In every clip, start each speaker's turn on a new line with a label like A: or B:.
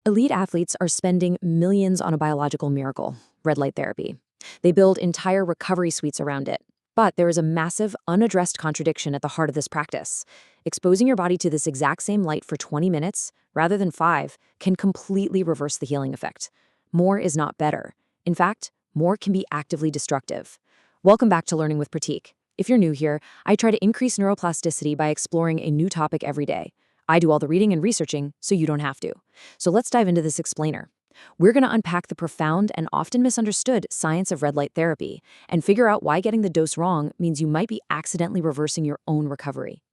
A: Elite athletes are spending millions on a biological miracle, red light therapy. They build entire recovery suites around it. But there is a massive, unaddressed contradiction at the heart of this practice. Exposing your body to this exact same light for 20 minutes, rather than 5, can completely reverse the healing effect. More is not better. In fact, more can be actively destructive. Welcome back to Learning with Pratik. If you're new here, I try to increase neuroplasticity by exploring a new topic every day. I do all the reading and researching, so you don't have to. So let's dive into this explainer. We're going to unpack the profound and often misunderstood science of red light therapy and figure out why getting the dose wrong means you might be accidentally reversing your own recovery.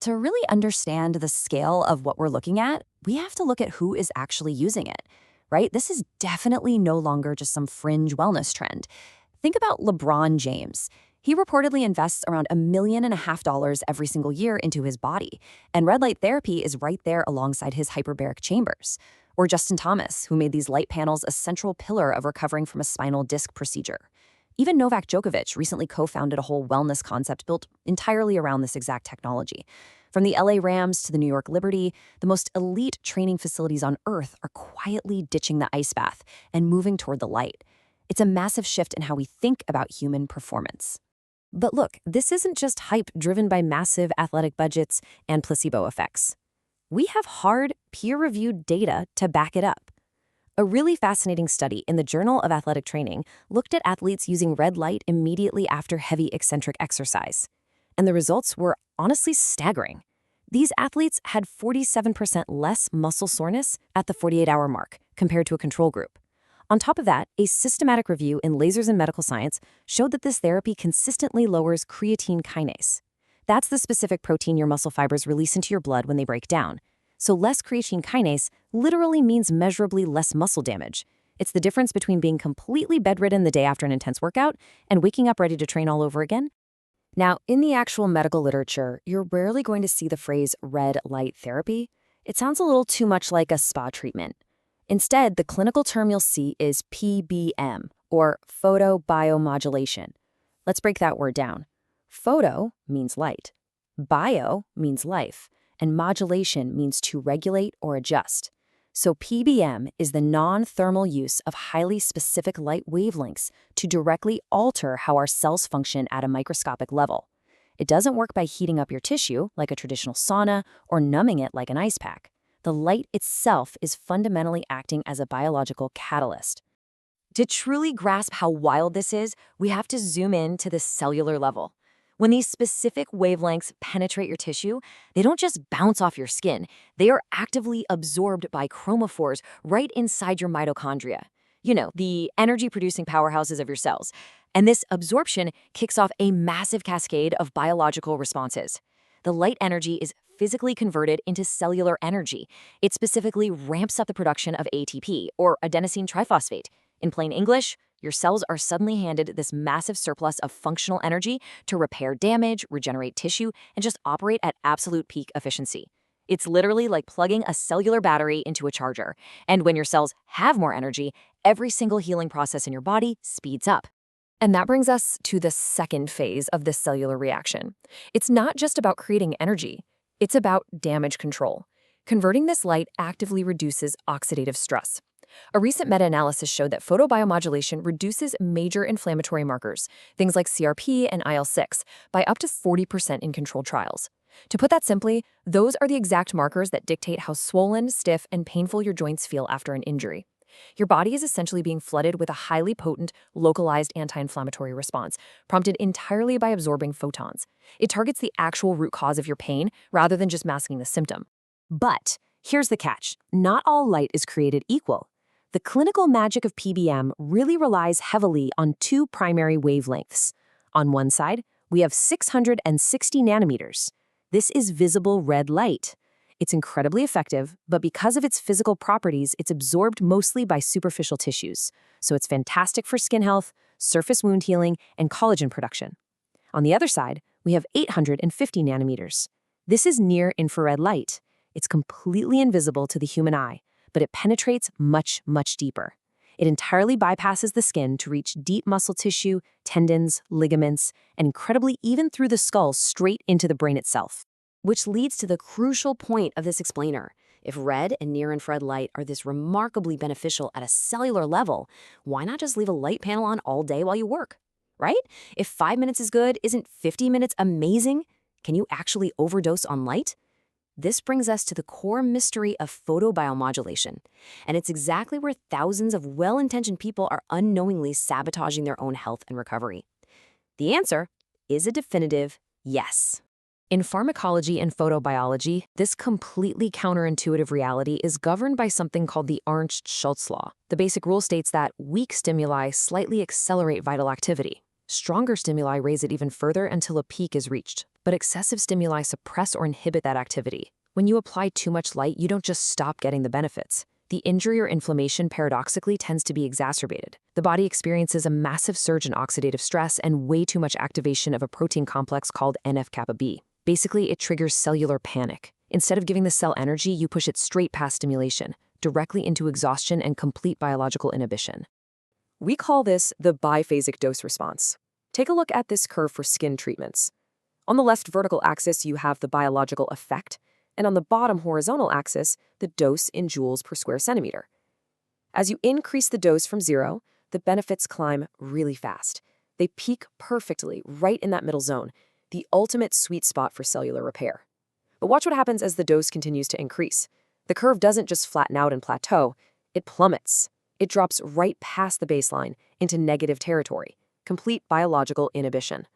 B: To really understand the scale of what we're looking at, we have to look at who is actually using it, right? This is definitely no longer just some fringe wellness trend. Think about LeBron James. He reportedly invests around $1.5 million every single year into his body, and red light therapy is right there alongside his hyperbaric chambers. Or Justin Thomas, who made these light panels a central pillar of recovering from a spinal disc procedure. Even Novak Djokovic recently co-founded a whole wellness concept built entirely around this exact technology. From the LA Rams to the New York Liberty, the most elite training facilities on Earth are quietly ditching the ice bath and moving toward the light. It's a massive shift in how we think about human performance. But look, this isn't just hype driven by massive athletic budgets and placebo effects. We have hard, peer-reviewed data to back it up. A really fascinating study in the Journal of Athletic Training looked at athletes using red light immediately after heavy eccentric exercise. And the results were honestly staggering. These athletes had 47% less muscle soreness at the 48-hour mark compared to a control group. On top of that, a systematic review in Lasers and Medical Science showed that this therapy consistently lowers creatine kinase. That's the specific protein your muscle fibers release into your blood when they break down. So less creatine kinase literally means measurably less muscle damage. It's the difference between being completely bedridden the day after an intense workout and waking up ready to train all over again. Now, in the actual medical literature, you're rarely going to see the phrase red light therapy. It sounds a little too much like a spa treatment. Instead, the clinical term you'll see is PBM, or photobiomodulation. Let's break that word down. Photo means light, bio means life, and modulation means to regulate or adjust. So PBM is the non-thermal use of highly specific light wavelengths to directly alter how our cells function at a microscopic level. It doesn't work by heating up your tissue like a traditional sauna or numbing it like an ice pack. The light itself is fundamentally acting as a biological catalyst. To truly grasp how wild this is, we have to zoom in to the cellular level. When these specific wavelengths penetrate your tissue, they don't just bounce off your skin. They are actively absorbed by chromophores right inside your mitochondria. You know, the energy-producing powerhouses of your cells. And this absorption kicks off a massive cascade of biological responses. The light energy is physically converted into cellular energy. It specifically ramps up the production of ATP, or adenosine triphosphate. In plain English, your cells are suddenly handed this massive surplus of functional energy to repair damage, regenerate tissue, and just operate at absolute peak efficiency. It's literally like plugging a cellular battery into a charger. And when your cells have more energy, every single healing process in your body speeds up. And that brings us to the second phase of this cellular reaction. It's not just about creating energy. It's about damage control. Converting this light actively reduces oxidative stress. A recent meta-analysis showed that photobiomodulation reduces major inflammatory markers, things like CRP and IL-6, by up to 40% in controlled trials. To put that simply, those are the exact markers that dictate how swollen, stiff, and painful your joints feel after an injury. Your body is essentially being flooded with a highly potent, localized anti-inflammatory response, prompted entirely by absorbing photons. It targets the actual root cause of your pain rather than just masking the symptom. But here's the catch. Not all light is created equal. The clinical magic of PBM really relies heavily on two primary wavelengths. On one side, we have 660 nanometers. This is visible red light. It's incredibly effective, but because of its physical properties, it's absorbed mostly by superficial tissues. So it's fantastic for skin health, surface wound healing, and collagen production. On the other side, we have 850 nanometers. This is near-infrared light. It's completely invisible to the human eye, but it penetrates much, much deeper. It entirely bypasses the skin to reach deep muscle tissue, tendons, ligaments, and incredibly even through the skull straight into the brain itself. Which leads to the crucial point of this explainer.
A: If red and near-infrared light are this remarkably beneficial at a cellular level, why not just leave a light panel on all day while you work? Right? If 5 minutes is good, isn't 50 minutes amazing? Can you actually overdose on light? This brings us to the core mystery of photobiomodulation, and it's exactly where thousands of well-intentioned people are unknowingly sabotaging their own health and recovery. The answer is a definitive yes. In pharmacology and photobiology, this completely counterintuitive reality is governed by something called the Arndt-Schultz law. The basic rule states that weak stimuli slightly accelerate vital activity. Stronger stimuli raise it even further until a peak is reached, but excessive stimuli suppress or inhibit that activity. When you apply too much light, you don't just stop getting the benefits. The injury or inflammation paradoxically tends to be exacerbated. The body experiences a massive surge in oxidative stress and way too much activation of a protein complex called NF-kappa B. Basically, it triggers cellular panic. Instead of giving the cell energy, you push it straight past stimulation, directly into exhaustion and complete biological inhibition. We call this the biphasic dose response. Take a look at this curve for skin treatments. On the left vertical axis, you have the biological effect, and on the bottom horizontal axis, the dose in joules per square centimeter. As you increase the dose from 0, the benefits climb really fast. They peak perfectly right in that middle zone, the ultimate sweet spot for cellular repair. But watch what happens as the dose continues to increase. The curve doesn't just flatten out and plateau, it plummets. It drops right past the baseline into negative territory, complete biological inhibition.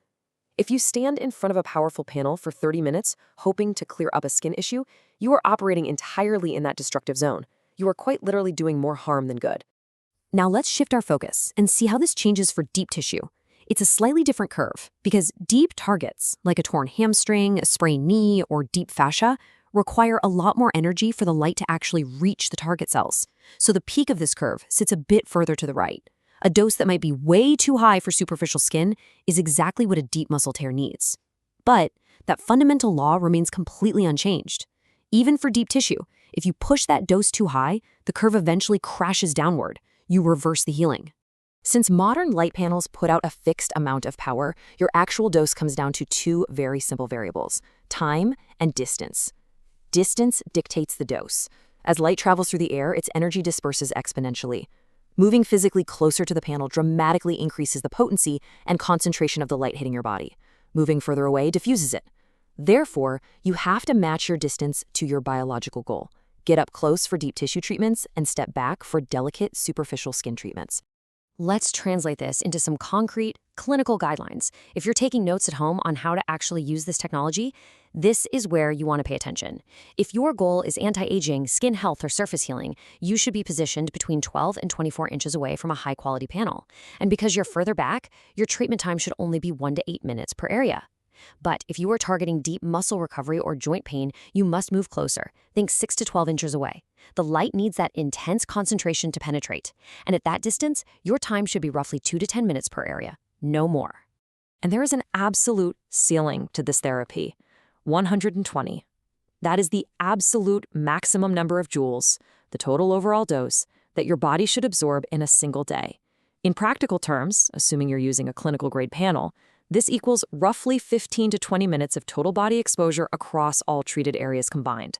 A: If you stand in front of a powerful panel for 30 minutes, hoping to clear up a skin issue, you are operating entirely in that destructive zone. You are quite literally doing more harm than good. Now let's shift our focus and see how this changes for deep tissue. It's a slightly different curve because deep targets, like a torn hamstring, a sprained knee, or deep fascia, require a lot more energy for the light to actually reach the target cells. So the peak of this curve sits a bit further to the right. A dose that might be way too high for superficial skin is exactly what a deep muscle tear needs. But that fundamental law remains completely unchanged. Even for deep tissue, if you push that dose too high, the curve eventually crashes downward. You reverse the healing. Since modern light panels put out a fixed amount of power, your actual dose comes down to two very simple variables: time and distance. Distance dictates the dose. As light travels through the air, its energy disperses exponentially. Moving physically closer to the panel dramatically increases the potency and concentration of the light hitting your body. Moving further away diffuses it. Therefore, you have to match your distance to your biological goal. Get up close for deep tissue treatments and step back for delicate superficial skin treatments. Let's translate this into some concrete, clinical guidelines. If you're taking notes at home on how to actually use this technology, this is where you want to pay attention. If your goal is anti-aging, skin health, or surface healing, you should be positioned between 12 and 24 inches away from a high-quality panel. And because you're further back, your treatment time should only be 1 to 8 minutes per area. But if you are targeting deep muscle recovery or joint pain, you must move closer. Think 6 to 12 inches away. The light needs that intense concentration to penetrate. And at that distance, your time should be roughly 2 to 10 minutes per area, no more. And there is an absolute ceiling to this therapy: 120. That is the absolute maximum number of joules, the total overall dose, that your body should absorb in a single day. In practical terms, assuming you're using a clinical-grade panel, this equals roughly 15 to 20 minutes of total body exposure across all treated areas combined.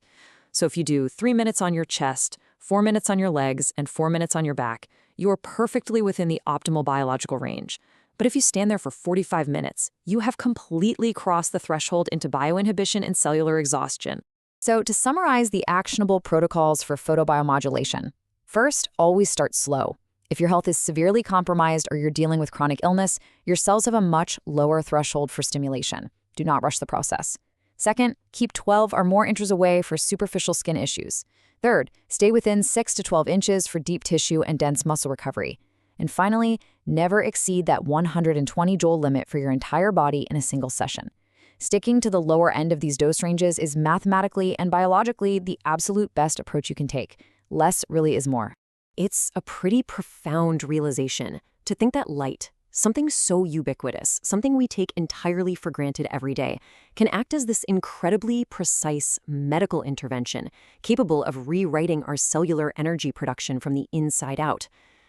A: So if you do 3 minutes on your chest, 4 minutes on your legs, and 4 minutes on your back, you are perfectly within the optimal biological range. But if you stand there for 45 minutes, you have completely crossed the threshold into bioinhibition and cellular exhaustion. So to summarize the actionable protocols for photobiomodulation, first, always start slow. If your health is severely compromised or you're dealing with chronic illness, your cells have a much lower threshold for stimulation. Do not rush the process. Second, keep 12 or more inches away for superficial skin issues. Third, stay within 6 to 12 inches for deep tissue and dense muscle recovery. And finally, never exceed that 120 joule limit for your entire body in a single session. Sticking to the lower end of these dose ranges is mathematically and biologically the absolute best approach you can take. Less really is more. It's a pretty profound realization to think that light, something so ubiquitous, something we take entirely for granted every day, can act as this incredibly precise medical intervention capable of rewriting our cellular energy production from the inside out.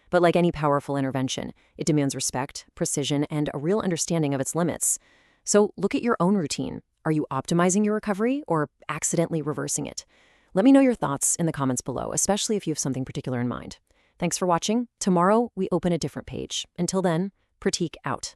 A: But like any powerful intervention, it demands respect, precision, and a real understanding of its limits. So look at your own routine. Are you optimizing your recovery or accidentally reversing it? Let me know your thoughts in the comments below, especially if you have something particular in mind. Thanks for watching. Tomorrow, we open a different page. Until then, Pratik out.